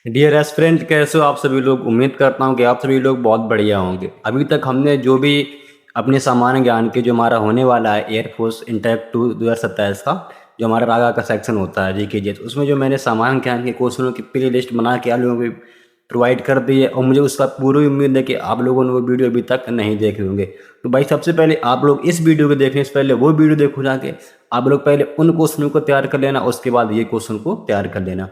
Dear aspirant, कैसे हो आप सभी लोग। उम्मीद करता हूँ कि आप सभी लोग बहुत बढ़िया होंगे। अभी तक हमने जो भी अपने सामान्य ज्ञान के जो हमारा होने वाला है एयरफोर्स इंटरैक्ट 2027 का, जो हमारा रागा का सेक्शन होता है जीके, उसमें जो मैंने सामान्य ज्ञान के क्वेश्चनों की प्ले लिस्ट बना के आप लोगों को प्रोवाइड कर दी है, और मुझे उसका पूरी उम्मीद है कि आप लोगों ने वो वीडियो अभी तक नहीं देखे होंगे। तो भाई सबसे पहले आप लोग इस वीडियो को देखने से पहले वो वीडियो देखो जाके। आप लोग पहले उन क्वेश्चनों को तैयार कर लेना, उसके बाद ये क्वेश्चन को तैयार कर लेना।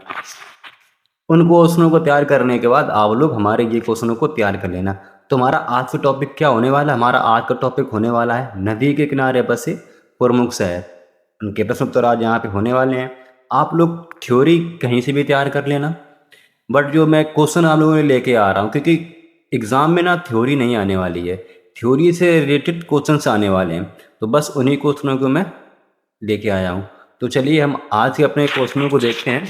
उन क्वेश्चनों को तैयार करने के बाद आप लोग हमारे ये क्वेश्चनों को तैयार कर लेना। तो हमारा आज का टॉपिक क्या होने वाला है? हमारा आज का टॉपिक होने वाला है नदी के किनारे बसे प्रमुख शहर। उनके प्रश्न उत्तर आज यहाँ पे होने वाले हैं। आप लोग थ्योरी कहीं से भी तैयार कर लेना, बट जो मैं क्वेश्चन आप लोगों ने लेके आ रहा हूँ, क्योंकि एग्जाम में ना थ्योरी नहीं आने वाली है, थ्योरी से रिलेटेड क्वेश्चन आने वाले हैं। तो बस उन्हीं क्वेश्चनों को मैं लेके आया हूँ। तो चलिए हम आज के अपने क्वेश्चनों को देखते हैं।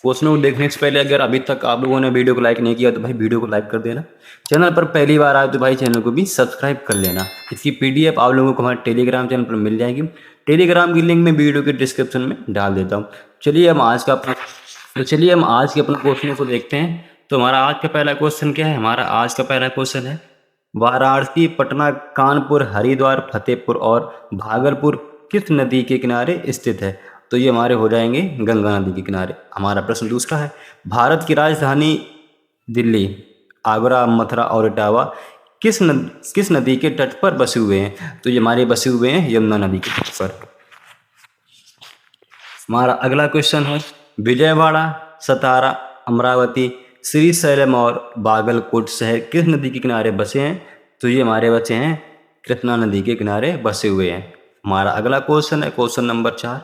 क्वेश्चनों को देखने से पहले अगर अभी तक आप लोगों ने वीडियो को लाइक नहीं किया तो भाई वीडियो को लाइक कर देना। चैनल पर पहली बार आए तो भाई चैनल को भी सब्सक्राइब कर लेना। इसकी पीडीएफ आप लोगों को हमारे टेलीग्राम चैनल पर मिल जाएगी। टेलीग्राम की लिंक मैं वीडियो के डिस्क्रिप्शन में डाल देता हूँ। चलिए हम आज का अपना तो चलिए हम आज के अपने क्वेश्चन को देखते हैं। तो हमारा आज का पहला क्वेश्चन क्या है? हमारा आज का पहला क्वेश्चन है वाराणसी, पटना, कानपुर, हरिद्वार, फतेहपुर और भागलपुर किस नदी के किनारे स्थित है? तो ये हमारे हो जाएंगे गंगा नदी के किनारे। हमारा प्रश्न दूसरा है भारत की राजधानी दिल्ली, आगरा, मथुरा और इटावा किस नदी के तट पर बसे हुए हैं? तो ये हमारे बसे हुए हैं यमुना नदी के तट पर। हमारा अगला क्वेश्चन है विजयवाड़ा, सतारा, अमरावती, श्रीशैलम और बागलकोट शहर किस नदी के किनारे बसे हैं? तो ये हमारे बचे हैं कृष्णा नदी के किनारे बसे हुए हैं। हमारा अगला क्वेश्चन है क्वेश्चन नंबर 4,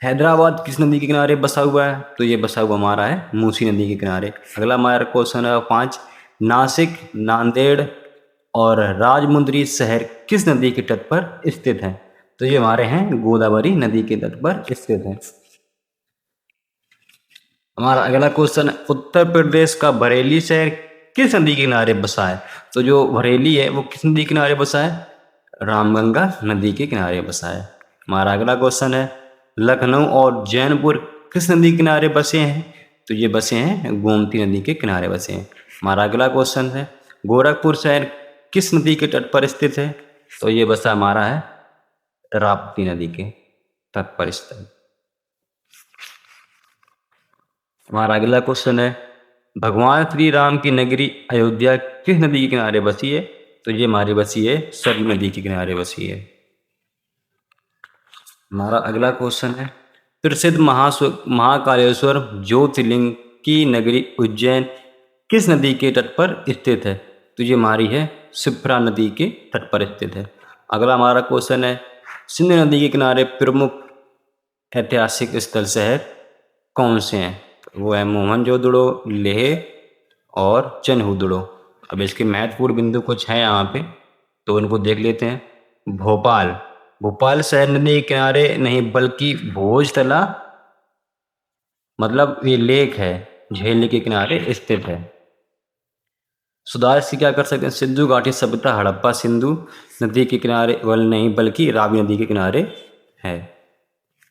हैदराबाद किस नदी के किनारे बसा हुआ है? तो ये बसा हुआ हमारा है मूसी नदी के किनारे। अगला हमारा क्वेश्चन है 5, नासिक, नांदेड़ और राजमुंद्री शहर किस नदी के तट पर स्थित है? तो ये हमारे हैं गोदावरी नदी के तट पर स्थित हैं। हमारा अगला क्वेश्चन है उत्तर प्रदेश का बरेली शहर किस नदी के किनारे बसा है? तो जो बरेली है वो किस नदी के किनारे बसा है? रामगंगा नदी के किनारे बसा है। हमारा अगला क्वेश्चन है लखनऊ और जैनपुर किस नदी के किनारे बसे हैं? तो ये बसे हैं गोमती नदी के किनारे बसे हैं। हमारा अगला क्वेश्चन है गोरखपुर शहर किस नदी के तट पर स्थित है? तो ये बसा हमारा है राप्ती नदी के तट पर स्थित। हमारा अगला क्वेश्चन है भगवान श्री राम की नगरी अयोध्या किस नदी के किनारे बसी है? तो ये हमारी बसी है सरयू नदी के किनारे बसी है। हमारा अगला क्वेश्चन है प्रसिद्ध महाकालेश्वर ज्योतिर्लिंग की नगरी उज्जैन किस नदी के तट पर स्थित है? तो ये हमारी है शिप्रा नदी के तट पर स्थित है। अगला हमारा क्वेश्चन है सिंधु नदी के किनारे प्रमुख ऐतिहासिक स्थल शहर कौन से हैं? वो है मोहनजोदड़ो, लेह और चनहुदड़ो। अब इसके महत्वपूर्ण बिंदु कुछ हैं यहाँ पे, तो उनको देख लेते हैं। भोपाल, भोपाल शहर नदी के किनारे नहीं बल्कि भोजतला मतलब ये लेक है झेलने के किनारे स्थित है। सुधार से क्या कर सकते हैं? सिंधु घाटी सभ्यता हड़प्पा सिंधु नदी के किनारे वल नहीं बल्कि रावी नदी के किनारे है।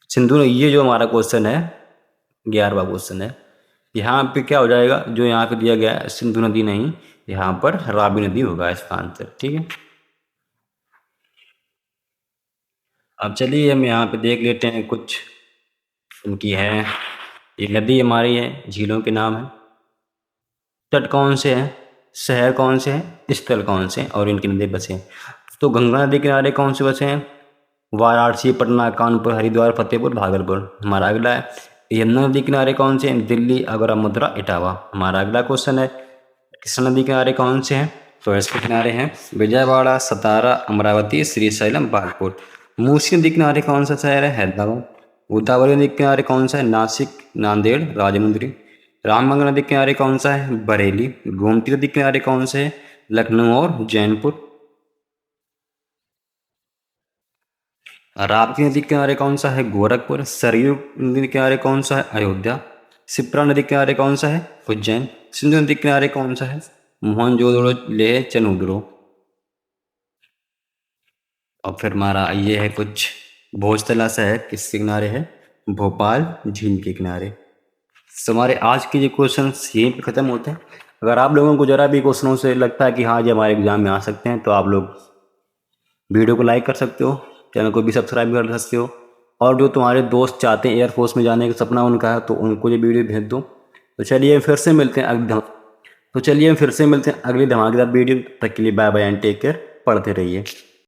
सिंधु, ये जो हमारा क्वेश्चन है 11वां क्वेश्चन है, यहाँ पे क्या हो जाएगा? जो यहाँ पे दिया गया है सिंधु नदी नहीं, यहाँ पर रावी नदी होगा इसका आंसर। ठीक है, अब चलिए हम यहाँ पे देख लेते हैं कुछ उनकी है। ये नदी हमारी है, झीलों के नाम है, तट कौन से हैं, शहर कौन से हैं, स्थल कौन से हैं और इनके नदी बसे हैं। तो गंगा नदी किनारे कौन से बसे हैं? वाराणसी, पटना, कानपुर, हरिद्वार, फतेहपुर, भागलपुर। हमारा अगला है यमुना नदी किनारे कौन से हैं? दिल्ली, आगरा, मथुरा, इटावा। हमारा अगला क्वेश्चन है कृष्णा नदी किनारे कौन से हैं? तो इसके किनारे हैं विजयवाड़ा, सतारा, अमरावती, श्रीशैलम, बागलकोट। मूसी नदी किनारे कौन सा शहर है? हैदराबाद। गोदावरी नदी किनारे कौन सा है? नासिक, नांदेड़, राजमुंद्री। रामगंगा नदी किनारे कौन सा है? बरेली। गोमती नदी किनारे कौन से है? लखनऊ और जैनपुर। राप्ती नदी किनारे कौन सा है? गोरखपुर। सरयू नदी किनारे कौन सा है? अयोध्या। शिप्रा नदी किनारे कौन सा है? उज्जैन। सिंधु नदी किनारे कौन सा है? मोहनजोदड़ो, लेह, चनहुदड़ो। और फिर हमारा ये है कुछ भोजतला शहर किसके किनारे है? भोपाल झील के किनारे। तो हमारे आज के जो क्वेश्चन यहीं पे ख़त्म होते हैं। अगर आप लोगों को ज़रा भी क्वेश्चनों से लगता है कि हाँ जी हमारे एग्ज़ाम में आ सकते हैं, तो आप लोग वीडियो को लाइक कर सकते हो, चैनल को भी सब्सक्राइब कर सकते हो। और जो तुम्हारे दोस्त चाहते हैं एयरफोर्स में जाने का सपना उनका है, तो उनको ये वीडियो भेज दो। तो चलिए फिर से मिलते हैं अगली धमाकेदार वीडियो। तब तक के लिए bye bye and take care. पढ़ते रहिए।